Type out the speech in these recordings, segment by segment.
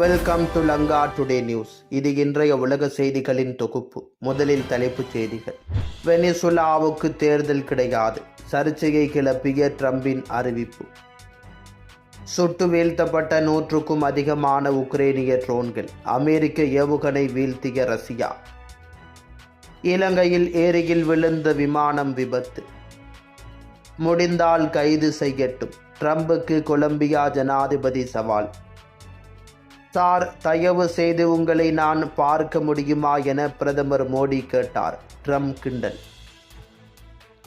Welcome to Lanka today news. இது இன்றைய உலக செய்திகளின் தொகுப்பு. முதலில் தலைப்புச் செய்திகள். வெனிசுலாவுக்கு தேர்தல் கிடையாது, சர்ச்சையை கிளப்பிய ட்ரம்பின் அறிவிப்பு. சுட்டு வீழ்த்தப்பட்ட 100க்கும் அதிகமான உக்ரைனிய ட்ரோன்கள். அமெரிக்க ஏவுகணை வீழ்த்திய ரஷ்யா. இலங்கையில் ஏரியில் விழுந்த விமானம் விபத்து. முடிந்தால் கைது செய்யட்டும், ட்ரம்புக்கு கொலம்பியா ஜனாதிபதி சவால். சார், தயவு செய்து உங்களை நான் பார்க்க முடியுமா என பிரதமர் மோடி கேட்டார். ட்ரம்ப் கிண்டல்.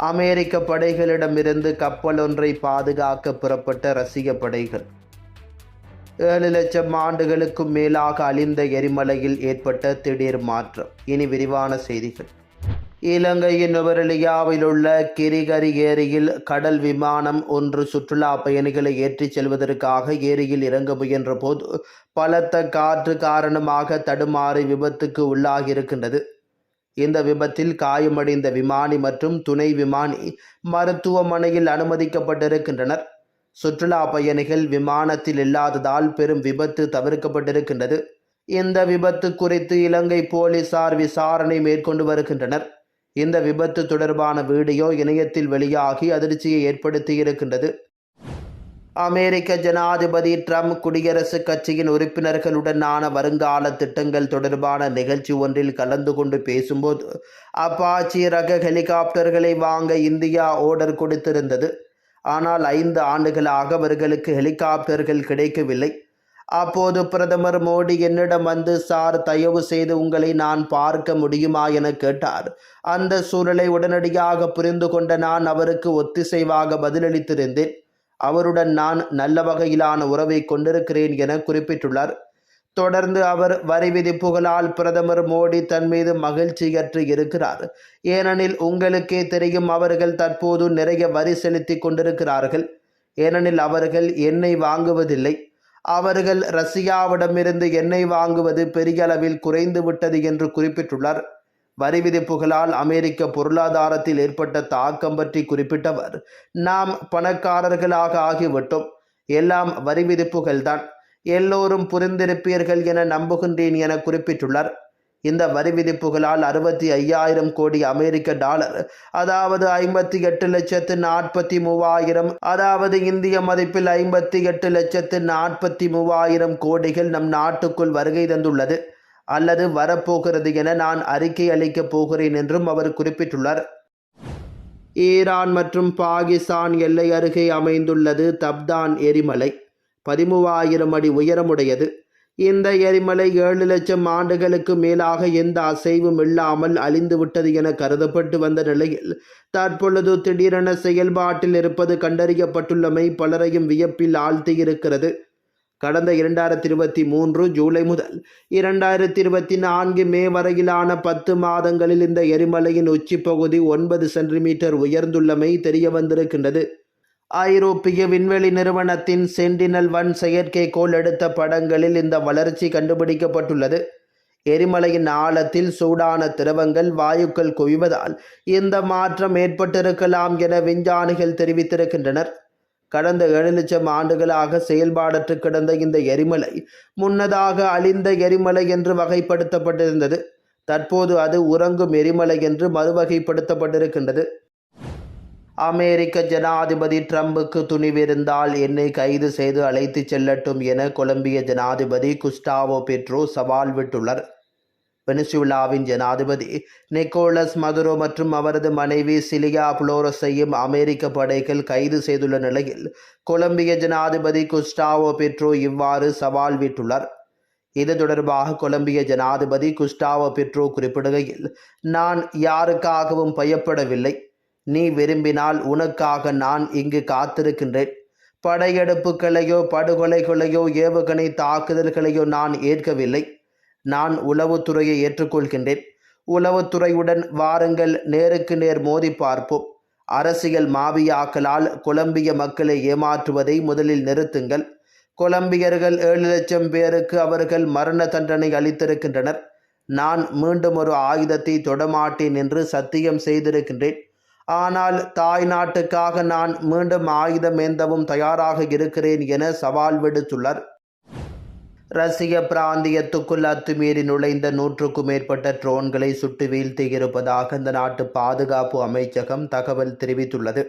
அமெரிக்க படைகளிடமிருந்து கப்பல் ஒன்றை பாதுகாக்க புறப்பட்ட ரஷ்ய படைகள். 7 லட்சம் ஆண்டுகளுக்கும் மேலாக அழிந்த எரிமலையில் ஏற்பட்ட திடீர் மாற்றம். இனி விரிவான செய்திகள். இலங்கையின் நுவரெலியாவில் உள்ள கிரிகரி ஏரியில் கடல் விமானம் ஒன்று சுற்றுலா பயணிகளை ஏற்றிச் செல்வதற்காக ஏரியில் இறங்க முயன்ற போது பலத்த காற்று காரணமாக தடுமாறி விபத்துக்கு உள்ளாகியிருக்கின்றது. இந்த விபத்தில் காயமடைந்த விமானி மற்றும் துணை விமானி மருத்துவமனையில் அனுமதிக்கப்பட்டிருக்கின்றனர். சுற்றுலா பயணிகள் விமானத்தில் இல்லாததால் பெரும் விபத்து தவிர்க்கப்பட்டிருக்கின்றது. இந்த விபத்து குறித்து இலங்கை போலீசார் விசாரணை மேற்கொண்டு வருகின்றனர். இந்த விபத்து தொடர்பான வீடியோ இணையத்தில் வெளியாகி அதிர்ச்சியை ஏற்படுத்தியிருக்கின்றது. அமெரிக்க ஜனாதிபதி ட்ரம்ப் குடியரசுக் கட்சியின் உறுப்பினர்களுடனான வருங்கால திட்டங்கள் தொடர்பான நிகழ்ச்சி ஒன்றில் கலந்து கொண்டு பேசும்போது அப்பாச்சி ரக ஹெலிகாப்டர்களை வாங்க இந்தியா ஆர்டர் கொடுத்திருந்தது. ஆனால் 5 ஆண்டுகளாக அவர்களுக்கு ஹெலிகாப்டர்கள் கிடைக்கவில்லை. அப்போது பிரதமர் மோடி என்னிடம் வந்து, சார், தயவு செய்து உங்களை நான் பார்க்க முடியுமா என கேட்டார். அந்த சூழலை உடனடியாக புரிந்து கொண்ட நான் அவருக்கு ஒத்திசைவாக பதிலளித்திருந்தேன். அவருடன் நான் நல்ல வகையிலான உறவை கொண்டிருக்கிறேன் என குறிப்பிட்டுள்ளார். தொடர்ந்து அவர், வரி விதிப்புகளால் பிரதமர் மோடி தன் மீது மகிழ்ச்சியற்று இருக்கிறார். ஏனெனில் உங்களுக்கே தெரியும், அவர்கள் தற்போது நிறைய வரி செலுத்தி கொண்டிருக்கிறார்கள். ஏனெனில் அவர்கள் எண்ணெய் வாங்குவதில்லை. அவர்கள் ரஷ்யாவிடமிருந்து எண்ணெய் வாங்குவது பெரிய அளவில் குறைந்து விட்டது என்று குறிப்பிட்டுள்ளார். வரி விதிப்புகளால் அமெரிக்க பொருளாதாரத்தில் ஏற்பட்ட தாக்கம் பற்றி குறிப்பிட்டவர், நாம் பணக்காரர்களாக ஆகிவிட்டோம், எல்லாம் வரி விதிப்புகள்தான், எல்லோரும் புரிந்திருப்பீர்கள் என நம்புகின்றேன் என குறிப்பிட்டுள்ளார். இந்த வரி விதிப்புகளால் 65,000 கோடி அமெரிக்க டாலர், அதாவது 58,43,000, அதாவது இந்திய மதிப்பில் 58,43,000 கோடிகள் நம் நாட்டுக்குள் வருகை தந்துள்ளது அல்லது வரப்போகிறது என நான் அறிக்கை அளிக்கப் போகிறேன் என்றும் அவர் குறிப்பிட்டுள்ளார். ஈரான் மற்றும் பாகிஸ்தான் எல்லை அருகே அமைந்துள்ளது தப்தான் எரிமலை. 13,000 அடி உயரமுடையது. இந்த எரிமலை 7 லட்சம் ஆண்டுகளுக்கு மேலாக எந்த அசைவும் இல்லாமல் அழிந்து விட்டது என கருதப்பட்டு வந்த நிலையில் தற்பொழுது திடீரென செயல்பாட்டில் இருப்பது கண்டறியப்பட்டுள்ளமை பலரையும் வியப்பில் ஆழ்த்தியிருக்கிறது. கடந்த 2023 ஜூலை முதல் 2024 மே வரையிலான 10 மாதங்களில் இந்த எரிமலையின் உச்சிப்பகுதி 9 சென்டிமீட்டர் உயர்ந்துள்ளமை தெரிய வந்திருக்கின்றது. ஐரோப்பிய விண்வெளி நிறுவனத்தின் சென்டினல்-1 செயற்கைக்கோள் எடுத்த படங்களில் இந்த வளர்ச்சி கண்டுபிடிக்கப்பட்டுள்ளது. எரிமலையின் ஆழத்தில் சூடான திரவங்கள், வாயுக்கள் குவிவதால் இந்த மாற்றம் ஏற்பட்டிருக்கலாம் என விஞ்ஞானிகள் தெரிவித்திருக்கின்றனர். கடந்த 7 லட்சம் ஆண்டுகளாக செயல்பாடற்று கிடந்த இந்த எரிமலை முன்னதாக அழிந்த எரிமலை என்று வகைப்படுத்தப்பட்டிருந்தது. தற்போது அது உறங்கும் எரிமலை என்று மறுவகைப்படுத்தப்பட்டிருக்கின்றது. அமெரிக்க ஜனாதிபதி ட்ரம்புக்கு துணிவிருந்தால் என்னை கைது செய்து அழைத்துச் செல்லட்டும் என கொலம்பிய ஜனாதிபதி குஸ்டாவோ பெட்ரோ சவால் விட்டுள்ளார். வெனிசுலாவின் ஜனாதிபதி நிக்கோலஸ் மதுரோ மற்றும் அவரது மனைவி சிலியா புளோரஸையும் அமெரிக்க படைகள் கைது செய்துள்ள நிலையில் கொலம்பிய ஜனாதிபதி குஸ்டாவோ பெட்ரோ இவ்வாறு சவால் விட்டுள்ளார். இது தொடர்பாக கொலம்பிய ஜனாதிபதி குஸ்டாவோ பெட்ரோ குறிப்பிடுகையில், நான் யாருக்காகவும் பயப்படவில்லை. நீ விரும்பினால் உனக்காக நான் இங்கு காத்திருக்கின்றேன். படையெடுப்புகளையோ படுகொலைகளையோ ஏவுகணை தாக்குதல்களையோ நான் ஏற்கவில்லை. நான் உளவுத்துறையை ஏற்றுக்கொள்கின்றேன். உளவுத்துறையுடன் வாருங்கள், நேருக்கு நேர் மோதி பார்ப்போம். அரசியல் மாபியாக்களால் கொலம்பிய மக்களை ஏமாற்றுவதை முதலில் நிறுத்துங்கள். கொலம்பியர்கள் 7 லட்சம் பேருக்கு அவர்கள் மரண தண்டனை அளித்திருக்கின்றனர். நான் மீண்டும் ஒரு ஆயுதத்தை தொடமாட்டேன் என்று சத்தியம் செய்திருக்கின்றேன். ஆனால் தாய் நாட்டுக்காக நான் மீண்டும் ஆயுதம் ஏந்தவும் தயாராக இருக்கிறேன் என சவால் விடுத்துள்ளார். ரஷ்ய பிராந்தியத்துக்குள் அத்துமீறி நுழைந்த 100க்கும் மேற்பட்ட ட்ரோன்களை சுட்டு வீழ்த்தியிருப்பதாக அந்த நாட்டு பாதுகாப்பு அமைச்சகம் தகவல் தெரிவித்துள்ளது.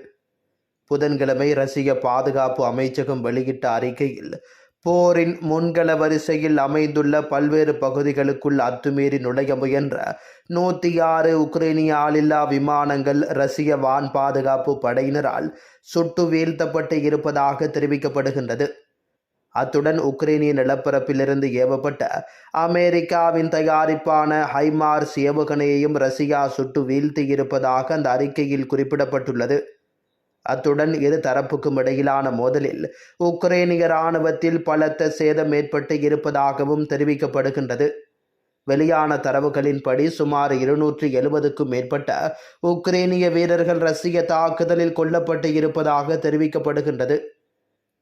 புதன்கிழமை ரஷ்ய பாதுகாப்பு அமைச்சகம் வெளியிட்ட அறிக்கையில், போரின் முன்கள வரிசையில் அமைந்துள்ள பல்வேறு பகுதிகளுக்குள் அத்துமீறி நுழைய முயன்ற 106 உக்ரைனிய ஆளில்லா விமானங்கள் ரஷ்ய வான் பாதுகாப்பு படையினரால் சுட்டு வீழ்த்தப்பட்டு இருப்பதாக தெரிவிக்கப்படுகின்றது. அத்துடன் உக்ரைனிய நிலப்பரப்பிலிருந்து ஏவப்பட்ட அமெரிக்காவின் தயாரிப்பான ஹைமார்ஸ் ஏவுகணையையும் ரஷ்யா சுட்டு வீழ்த்தியிருப்பதாக அந்த அறிக்கையில் குறிப்பிடப்பட்டுள்ளது. அத்துடன் இரு தரப்புக்கும் இடையிலான மோதலில் உக்ரைனிய இராணுவத்தில் பலத்த சேதம் ஏற்பட்டு இருப்பதாகவும் தெரிவிக்கப்படுகின்றது. வெளியான தரவுகளின்படி சுமார் 270க்கும் மேற்பட்ட உக்ரைனிய வீரர்கள் ரஷ்ய தாக்குதலில் கொல்லப்பட்டு இருப்பதாக தெரிவிக்கப்படுகின்றது.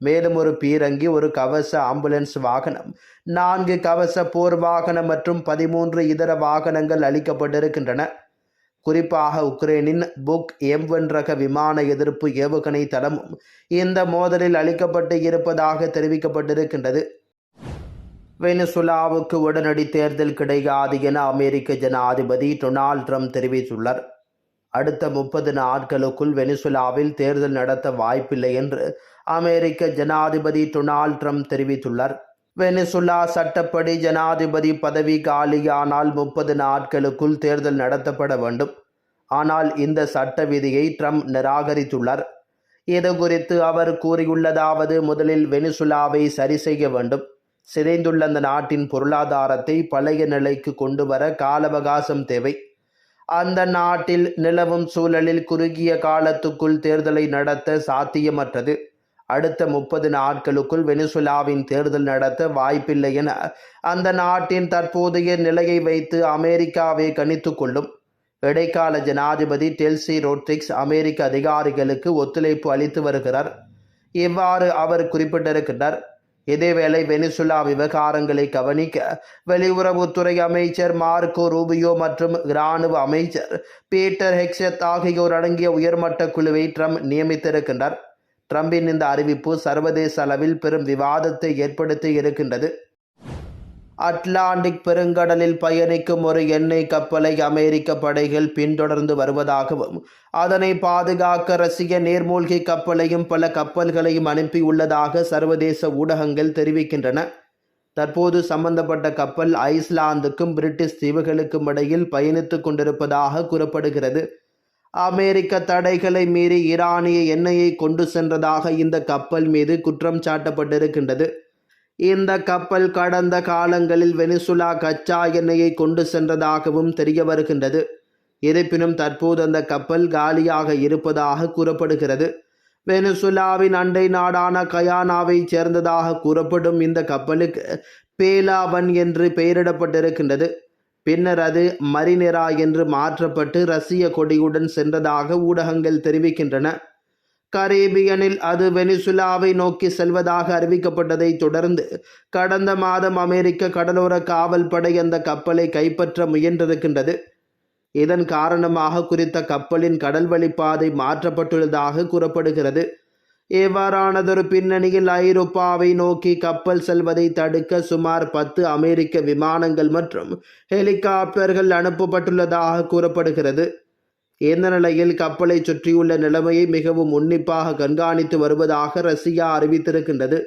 மேலும் ஒரு பீரங்கி, ஒரு கவச ஆம்புலன்ஸ் வாகனம், 4 கவச போர் வாகனம் மற்றும் 13 இதர வாகனங்கள் அளிக்கப்பட்டிருக்கின்றன. குறிப்பாக உக்ரைனின் புக் M1 ரக விமான எதிர்ப்பு ஏவுகணை தளமும் இந்த மோதலில் அளிக்கப்பட்டு இருப்பதாக தெரிவிக்கப்பட்டிருக்கின்றது. வெனிசுலாவுக்கு உடனடி தேர்தல் கிடையாது என அமெரிக்க ஜனாதிபதி டொனால்ட் ட்ரம்ப் தெரிவித்துள்ளார். அடுத்த 30 நாட்களுக்குள் வெனிசுலாவில் தேர்தல் நடத்த வாய்ப்பில்லை என்று அமெரிக்க ஜனாதிபதி டொனால்ட் ட்ரம்ப் தெரிவித்துள்ளார். வெனிசுலா சட்டப்படி ஜனாதிபதி பதவி காலியானால் 30 நாட்களுக்குள் தேர்தல் நடத்தப்பட வேண்டும். ஆனால் இந்த சட்ட விதியை ட்ரம்ப் நிராகரித்துள்ளார். இது குறித்து அவர் கூறியுள்ளதாவது: முதலில் வெனிசுலாவை சரி செய்ய வேண்டும். சிதைந்துள்ள அந்த நாட்டின் பொருளாதாரத்தை பழைய நிலைக்கு கொண்டு வர கால அவகாசம் தேவை. அந்த நாட்டில் நிலவும் சூழலில் குறுகிய காலத்துக்குள் தேர்தலை நடத்த சாத்தியமற்றது. அடுத்த 30 நாட்களுக்குள் வெனிசுலாவின் தேர்தல் நடத்த வாய்ப்பில்லை என அந்த நாட்டின் தற்போதைய நிலையை வைத்து அமெரிக்காவை கணித்து கொள்ளும். இடைக்கால ஜனாதிபதி டெல்சி ரோட்ரிக்ஸ் அமெரிக்க அதிகாரிகளுக்கு ஒத்துழைப்பு அளித்து வருகிறார். இவ்வாறு அவர் குறிப்பிட்டிருக்கிறார். இதேவேளை வெனிசுலா விவகாரங்களை கவனிக்க வெளியுறவுத்துறை அமைச்சர் மார்க்கோ ரூபியோ மற்றும் இராணுவ அமைச்சர் பீட்டர் ஹெக்ஸெத் ஆகியோர் அடங்கிய உயர்மட்ட குழுவை ட்ரம்ப் நியமித்திருக்கின்றார். ட்ரம்பின் இந்த அறிவிப்பு சர்வதேச அளவில் பெரும் விவாதத்தை ஏற்படுத்தி இருக்கின்றது. அட்லாண்டிக் பெருங்கடலில் பயணிக்கும் ஒரு எண்ணெய் கப்பலை அமெரிக்க படைகள் பின்தொடர்ந்து வருவதாகவும், அதனை பாதுகாக்க ரஷ்ய நீர்மூழ்கி கப்பலையும் பல கப்பல்களையும் அனுப்பியுள்ளதாக சர்வதேச ஊடகங்கள் தெரிவிக்கின்றன. தற்போது சம்பந்தப்பட்ட கப்பல் ஐஸ்லாந்துக்கும் பிரிட்டிஷ் தீவுகளுக்கும் இடையில் பயணித்துக் கொண்டிருப்பதாக கூறப்படுகிறது. அமெரிக்க தடைகளை மீறி ஈரானிய எண்ணெயை கொண்டு சென்றதாக இந்த கப்பல் மீது குற்றம் சாட்டப்பட்டிருக்கின்றது. இந்த கப்பல் கடந்த காலங்களில் வெனிசுலா கச்சா எண்ணெயை கொண்டு சென்றதாகவும் தெரிய வருகின்றது. இருப்பினும் தற்போது அந்த கப்பல் காலியாக இருப்பதாக கூறப்படுகிறது. வெனிசுலாவின் அண்டை நாடான கயானாவை சேர்ந்ததாக கூறப்படும் இந்த கப்பலுக்கு பேலாவன் என்று பெயரிடப்பட்டிருக்கின்றது. பின்னர் அது மரினெரா என்று மாற்றப்பட்டு ரஷ்ய கொடியுடன் சென்றதாக ஊடகங்கள் தெரிவிக்கின்றன. கரீபியனில் அது வெனிசுலாவை நோக்கி செல்வதாக அறிவிக்கப்பட்டதை தொடர்ந்து கடந்த மாதம் அமெரிக்க கடலோர காவல் படை அந்த கப்பலை கைப்பற்ற முயன்றிருக்கின்றது. இதன் காரணமாக குறித்த கப்பலின் கடல்வழி பாதை மாற்றப்பட்டுள்ளதாக கூறப்படுகிறது. இவ்வாறானதொரு பின்னணியில் ஐரோப்பாவை நோக்கி கப்பல் செல்வதை தடுக்க சுமார் 10 அமெரிக்க விமானங்கள் மற்றும் ஹெலிகாப்டர்கள் அனுப்பப்பட்டுள்ளதாக கூறப்படுகிறது. இந்த நிலையில் கப்பலை சுற்றியுள்ள நிலைமையை மிகவும் உன்னிப்பாக கண்காணித்து வருவதாக ரஷ்யா அறிவித்திருக்கின்றது.